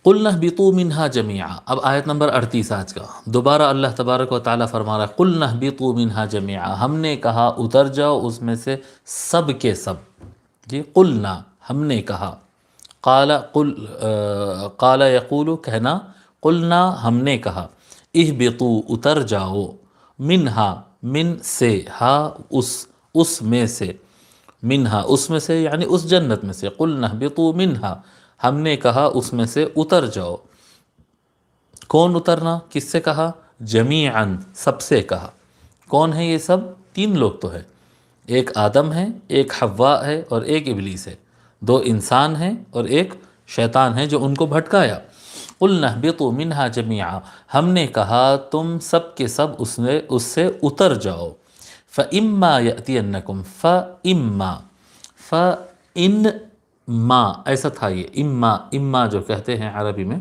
قُلْنَا اهْبِطُوا مِنْهَا جَمِيعًا، اب آیت نمبر 38 آج کا دوبارہ اللہ تبارک و تعالیٰ فرما رہا ہے قُلْنَا اهْبِطُوا مِنْهَا جَمِيعًا، ہم نے کہا اتر جاؤ اس میں سے سب کے سب. جی قُلْنَا ہم نے کہا، قال یقول کہنا، قُلْنَا ہم نے کہا، اهْبِطُوا اتر جاؤ، منہا من سے، ہا اس میں سے، منہا اس میں سے یعنی اس جنت میں سے، قُلْنَا اهْبِطُوا مِنْهَا ہم نے کہا اس میں سے اتر جاؤ. کون اترنا؟ کس سے کہا؟ جمیعاً سب سے کہا. کون ہے یہ سب؟ 3 لوگ تو ہے، ایک آدم ہے، ایک حوا ہے اور ایک ابلیس ہے. 2 انسان ہیں اور ایک شیطان ہے جو ان کو بھٹکایا. قُلْنَا اهْبِطُوا مِنْهَا جَمِيعًا ہم نے کہا تم سب کے سب اس سے اتر جاؤ. فَإِمَّا يَأْتِيَنَّكُمْ فَإِمَّا ایسا تھا یہ اما جو کہتے ہیں عربی میں،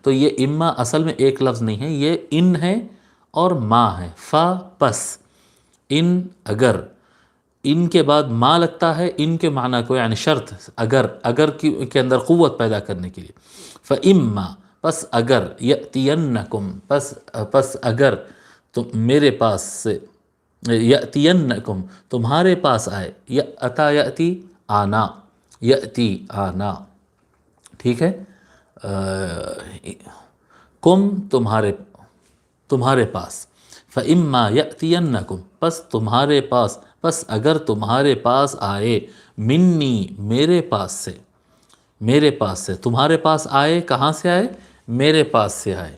تو یہ اما اصل میں ایک لفظ نہیں ہے، یہ ان ہے اور ما ہے. پس ان اگر، ان کے بعد ما لگتا ہے ان کے معنی کو یعنی شرط، اگر کے اندر قوت پیدا کرنے کے لیے. فَإِمَّا پس اگر، یأتینکم پس اگر تم میرے پاس سے، یأتینکم تمہارے پاس آئے، اتا یأتی آنا، یأتی آنا، ٹھیک ہے، کم تمہارے پاس، فَإِمَّا يَأْتِيَنَّكُمْ پس تمہارے پاس، پس اگر تمہارے پاس آئے، منی میرے پاس سے تمہارے پاس آئے، کہاں سے آئے؟ میرے پاس سے آئے،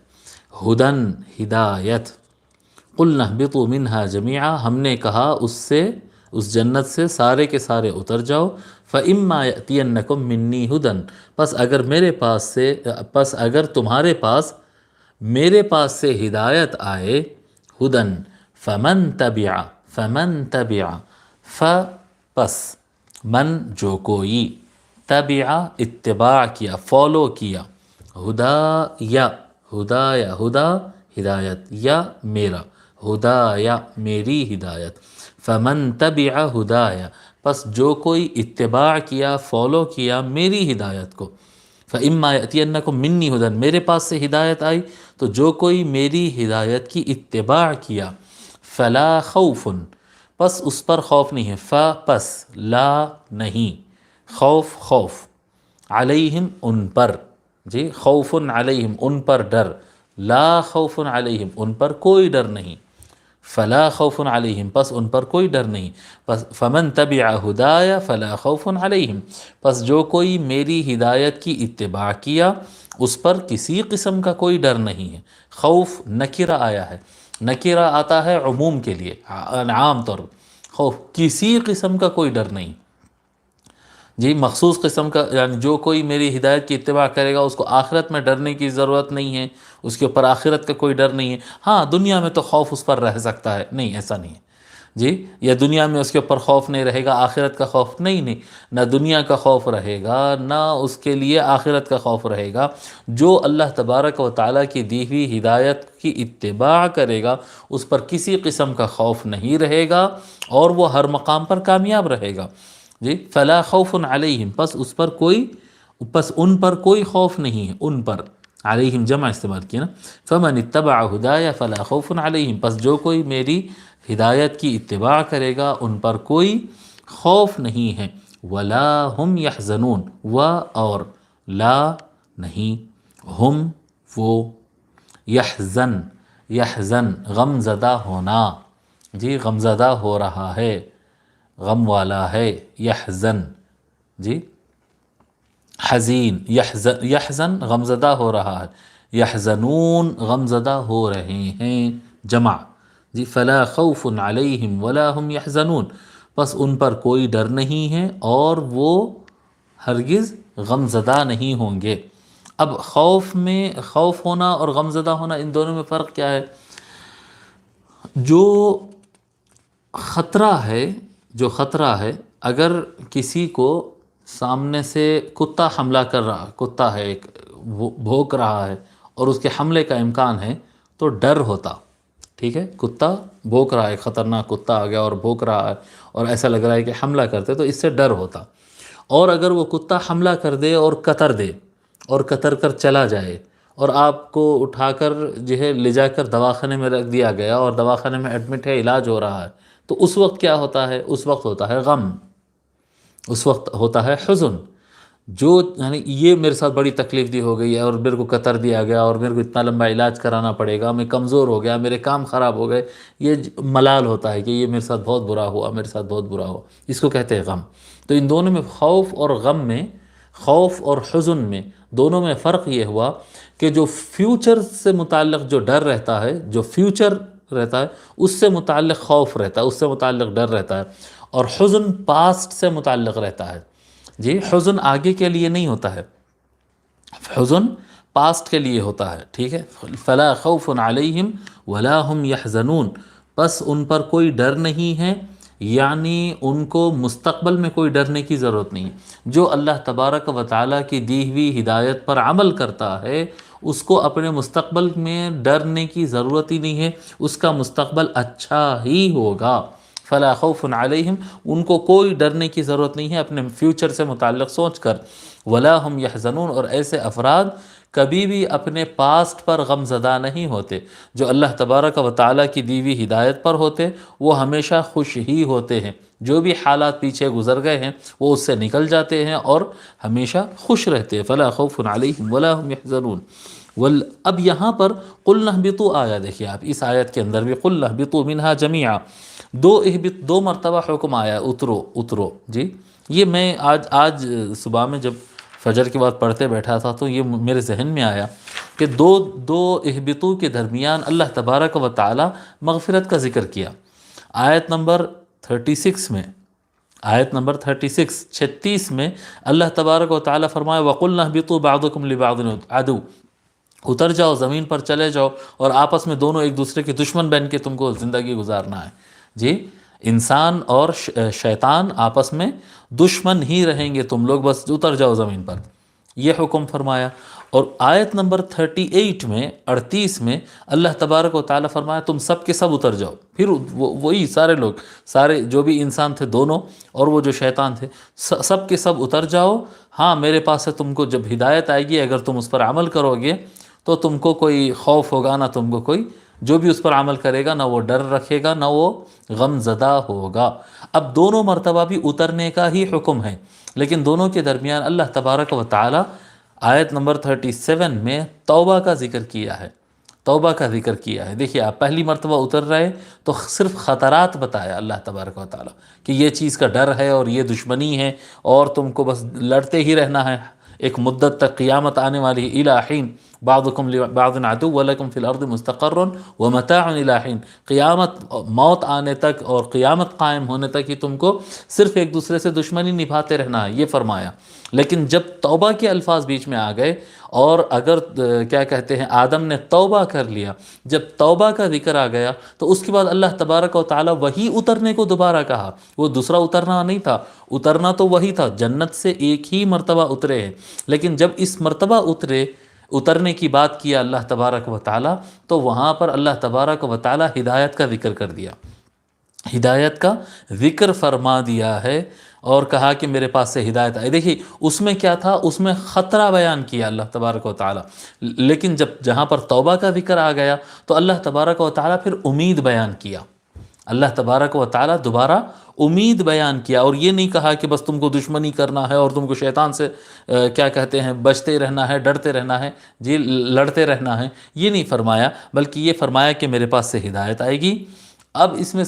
ہدن ہدایت. قُلْنَا اهْبِطُوا مِنْهَا جَمِيعًا ہم نے کہا اس جنت سے سارے کے سارے اتر جاؤ. فَإِمَّا يَأْتِيَنَّكُمْ مِنِّي هُدًى پس اگر تمہارے پاس میرے پاس سے ہدایت آئے، ہدن، فَمَن تَبِعَ پس من جو کوئی، تبع اتباع کیا، فالو کیا، ہدا ہدایت، یا میرا، ہدایا میری ہدایت. فَمَن تَبِعَ ہدایا پس جو کوئی اتباع کیا، فالو کیا میری ہدایت کو. فَإِمَّا يَأْتِيَنَّكُمْ مِنِّي هُدًى میرے پاس سے ہدایت آئی تو جو کوئی میری ہدایت کی اتباع کیا، فَلَا خَوْفٌ پس اس پر خوف نہیں ہے، پس لا نہیں، خوف علیہم ان پر، جی خوف علیہم ان پر ڈر، لا خوف علیہم ان پر کوئی ڈر نہیں، فلا خوف علیہم پس ان پر کوئی ڈر نہیں. پس فمن تبع ہدایا فلا خوف علیہم پس جو کوئی میری ہدایت کی اتباع کیا اس پر کسی قسم کا کوئی ڈر نہیں ہے. خوف نکرہ آیا ہے، نکرہ آتا ہے عموم کے لیے، عام طور خوف کسی قسم کا کوئی ڈر نہیں، جی مخصوص قسم کا یعنی جو کوئی میری ہدایت کی اتباع کرے گا اس کو آخرت میں ڈرنے کی ضرورت نہیں ہے، اس کے اوپر آخرت کا کوئی ڈر نہیں ہے. ہاں دنیا میں تو خوف اس پر رہ سکتا ہے، نہیں ایسا نہیں ہے جی، یا دنیا میں اس کے اوپر خوف نہیں رہے گا، آخرت کا خوف نہیں، نہ دنیا کا خوف رہے گا نہ اس کے لیے آخرت کا خوف رہے گا. جو اللہ تبارک و تعالیٰ کی دی ہوئی ہدایت کی اتباع کرے گا اس پر کسی قسم کا خوف نہیں رہے گا اور وہ ہر مقام پر کامیاب رہے گا. جی فلا خوف علیہم پس ان پر کوئی خوف نہیں ہے، ان پر علیہم جمع استعمال کیا نا. فمن اتبع ہدایا فلا خوف علیہم پس جو کوئی میری ہدایت کی اتباع کرے گا ان پر کوئی خوف نہیں ہے. ولا ہم یحزنون اور لا نہیں، ہم وہ، یحزن غم زدہ ہونا، جی غم زدہ ہو رہا ہے، غم والا ہے، یحزن جی حزین، یحزن غمزدہ ہو رہا ہے، یحزنون غمزدہ ہو رہے ہیں جمع. جی فلا خوف علیہم ولا هم یحزنون پس ان پر کوئی ڈر نہیں ہے اور وہ ہرگز غمزدہ نہیں ہوں گے. اب خوف ہونا اور غمزدہ ہونا ان دونوں میں فرق کیا ہے؟ جو خطرہ ہے اگر کسی کو سامنے سے کتا حملہ کر رہا، کتا ہے ایک بھونک رہا ہے اور اس کے حملے کا امکان ہے تو ڈر ہوتا، ٹھیک ہے، کتا بھونک رہا ہے، خطرناک کتا آ گیا اور بھونک رہا ہے اور ایسا لگ رہا ہے کہ حملہ کرتے تو اس سے ڈر ہوتا. اور اگر وہ کتا حملہ کر دے اور قطر دے اور کتر کر چلا جائے اور آپ کو اٹھا کر جو ہے لے جا کر دواخانے میں رکھ دیا گیا اور دواخانے میں ایڈمٹ ہے، علاج ہو رہا ہے، تو اس وقت کیا ہوتا ہے؟ اس وقت ہوتا ہے غم، اس وقت ہوتا ہے حزن. جو یعنی یہ میرے ساتھ بڑی تکلیف دی ہو گئی ہے اور میرے کو قطر دیا گیا اور میرے کو اتنا لمبا علاج کرانا پڑے گا، میں کمزور ہو گیا، میرے کام خراب ہو گئے، یہ ملال ہوتا ہے کہ یہ میرے ساتھ بہت برا ہوا، میرے ساتھ بہت برا ہوا. اس کو کہتے ہیں غم. تو ان دونوں میں خوف اور غم میں، خوف اور حزن میں، دونوں میں فرق یہ ہوا کہ جو فیوچر سے متعلق جو ڈر رہتا ہے، جو فیوچر رہتا ہے اس سے متعلق خوف رہتا ہے، اس سے متعلق ڈر رہتا ہے، اور حزن پاسٹ سے متعلق رہتا ہے. جی حزن آگے کے لیے نہیں ہوتا ہے، حزن پاسٹ کے لیے ہوتا ہے. ٹھیک ہے، فلا خوف علیہم ولا هم يحزنون، بس ان پر کوئی ڈر نہیں ہے، یعنی ان کو مستقبل میں کوئی ڈرنے کی ضرورت نہیں. جو اللہ تبارک و تعالیٰ کی دی ہوئی ہدایت پر عمل کرتا ہے اس کو اپنے مستقبل میں ڈرنے کی ضرورت ہی نہیں ہے، اس کا مستقبل اچھا ہی ہوگا. فلا خوف علیہم، ان کو کوئی ڈرنے کی ضرورت نہیں ہے اپنے فیوچر سے متعلق سوچ کر. ولا هم يحزنون، اور ایسے افراد کبھی بھی اپنے پاسٹ پر غم زدہ نہیں ہوتے. جو اللہ تبارک و تعالیٰ کی دی ہوئی ہدایت پر ہوتے وہ ہمیشہ خوش ہی ہوتے ہیں. جو بھی حالات پیچھے گزر گئے ہیں وہ اس سے نکل جاتے ہیں اور ہمیشہ خوش رہتے ہیں. فلا خوف علیہم ولا هم يحزنون. اب یہاں پر قُلْ نَهْبِطُوا آیا، دیکھیے آپ اس آیت کے اندر بھی قُلْ نَهْبِطُوا مِنْهَا جَمِيعًا، دو مرتبہ حکم آیا اترو. جی یہ میں آج صبح میں جب فجر کے بعد پڑھتے بیٹھا تھا تو یہ میرے ذہن میں آیا کہ دو اہبطو کے درمیان اللہ تبارک و تعالی مغفرت کا ذکر کیا. آیت نمبر 36 میں، آیت نمبر 36 میں اللہ تبارک و تعالی فرمائے وَقُلْ نَهْبِطُوا بَعْضُكُمْ لِبَعْضٍ عَدُوٌّ، اتر جاؤ زمین پر، چلے جاؤ اور آپس میں دونوں ایک دوسرے کے دشمن بن کے تم کو زندگی گزارنا ہے. جی انسان اور شیطان آپس میں دشمن ہی رہیں گے، تم لوگ بس اتر جاؤ زمین پر، یہ حکم فرمایا. اور آیت نمبر 38 میں اللہ تبارک و تعالیٰ فرمایا تم سب کے سب اتر جاؤ. پھر وہی سارے لوگ، سارے جو بھی انسان تھے دونوں اور وہ جو شیطان تھے، سب کے سب اتر جاؤ. ہاں میرے پاس سے تم کو جب ہدایت آئے گی اگر تم اس پر عمل کرو گے تو تم کو کوئی خوف ہوگا نہ تم کو کوئی، جو بھی اس پر عمل کرے گا نہ وہ ڈر رکھے گا نہ وہ غم زدہ ہوگا. اب دونوں مرتبہ بھی اترنے کا ہی حکم ہے، لیکن دونوں کے درمیان اللہ تبارک و تعالی آیت نمبر 37 میں توبہ کا ذکر کیا ہے، توبہ کا ذکر کیا ہے. دیکھیے آپ پہلی مرتبہ اتر رہے تو صرف خطرات بتایا اللہ تبارک و تعالی کہ یہ چیز کا ڈر ہے اور یہ دشمنی ہے اور تم کو بس لڑتے ہی رہنا ہے ایک مدت تک، قیامت آنے والی ہے. الی حین بعضکم لبعض عدو ولکم فی الارض مستقر ومتاع الی حین، قیامت موت آنے تک اور قیامت قائم ہونے تک ہی تم کو صرف ایک دوسرے سے دشمنی نبھاتے رہنا ہے، یہ فرمایا. لیکن جب توبہ کے الفاظ بیچ میں آ گئے اور اگر کیا کہتے ہیں آدم نے توبہ کر لیا، جب توبہ کا ذکر آ گیا تو اس کے بعد اللہ تبارک و تعالی وہی اترنے کو دوبارہ کہا. وہ دوسرا اترنا نہیں تھا، اترنا تو وہی تھا، جنت سے ایک ہی مرتبہ اترے ہیں، لیکن جب اس مرتبہ اترنے کی بات کیا اللہ تبارک و تعالی تو وہاں پر اللہ تبارک و تعالی ہدایت کا ذکر کر دیا، ہدایت کا ذکر فرما دیا ہے اور کہا کہ میرے پاس سے ہدایت آئی. دیکھیے اس میں کیا تھا، اس میں خطرہ بیان کیا اللہ تبارک و تعالی، لیکن جہاں پر توبہ کا ذکر آ گیا تو اللہ تبارک و تعالی پھر امید بیان کیا. اللہ تبارک و تعالی دوبارہ امید بیان کیا اور یہ نہیں کہا کہ بس تم کو دشمنی کرنا ہے اور تم کو شیطان سے کیا کہتے ہیں بچتے رہنا ہے، ڈرتے رہنا ہے، جی لڑتے رہنا ہے، یہ نہیں فرمایا، بلکہ یہ فرمایا کہ میرے پاس سے ہدایت آئے گی. اب اس میں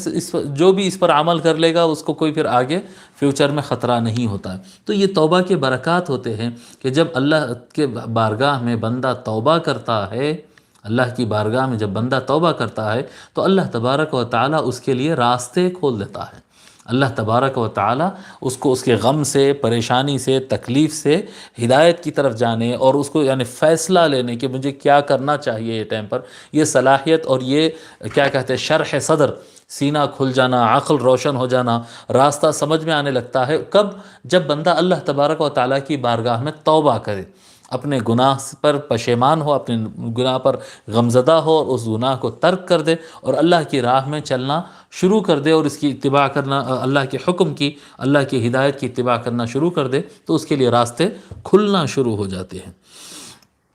جو بھی اس پر عمل کر لے گا اس کو کوئی پھر آگے فیوچر میں خطرہ نہیں ہوتا ہے. تو یہ توبہ کے برکات ہوتے ہیں کہ جب اللہ کے بارگاہ میں بندہ توبہ کرتا ہے، اللہ کی بارگاہ میں جب بندہ توبہ کرتا ہے تو اللہ تبارک و تعالی اس کے لیے راستے کھول دیتا ہے. اللہ تبارک و تعالی اس کو اس کے غم سے، پریشانی سے، تکلیف سے ہدایت کی طرف جانے اور اس کو یعنی فیصلہ لینے کہ مجھے کیا کرنا چاہیے یہ ٹائم پر، یہ صلاحیت اور یہ کیا کہتے ہیں شرح صدر، سینہ کھل جانا، عقل روشن ہو جانا، راستہ سمجھ میں آنے لگتا ہے. کب؟ جب بندہ اللہ تبارک و تعالیٰ کی بارگاہ میں توبہ کرے. اپنے گناہ پر پشیمان ہو، اپنے گناہ پر غمزدہ ہو اور اس گناہ کو ترک کر دے اور اللہ کی راہ میں چلنا شروع کر دے اور اس کی اتباع کرنا، اللہ کے حکم کی، اللہ کی ہدایت کی اتباع کرنا شروع کر دے، تو اس کے لیے راستے کھلنا شروع ہو جاتے ہیں۔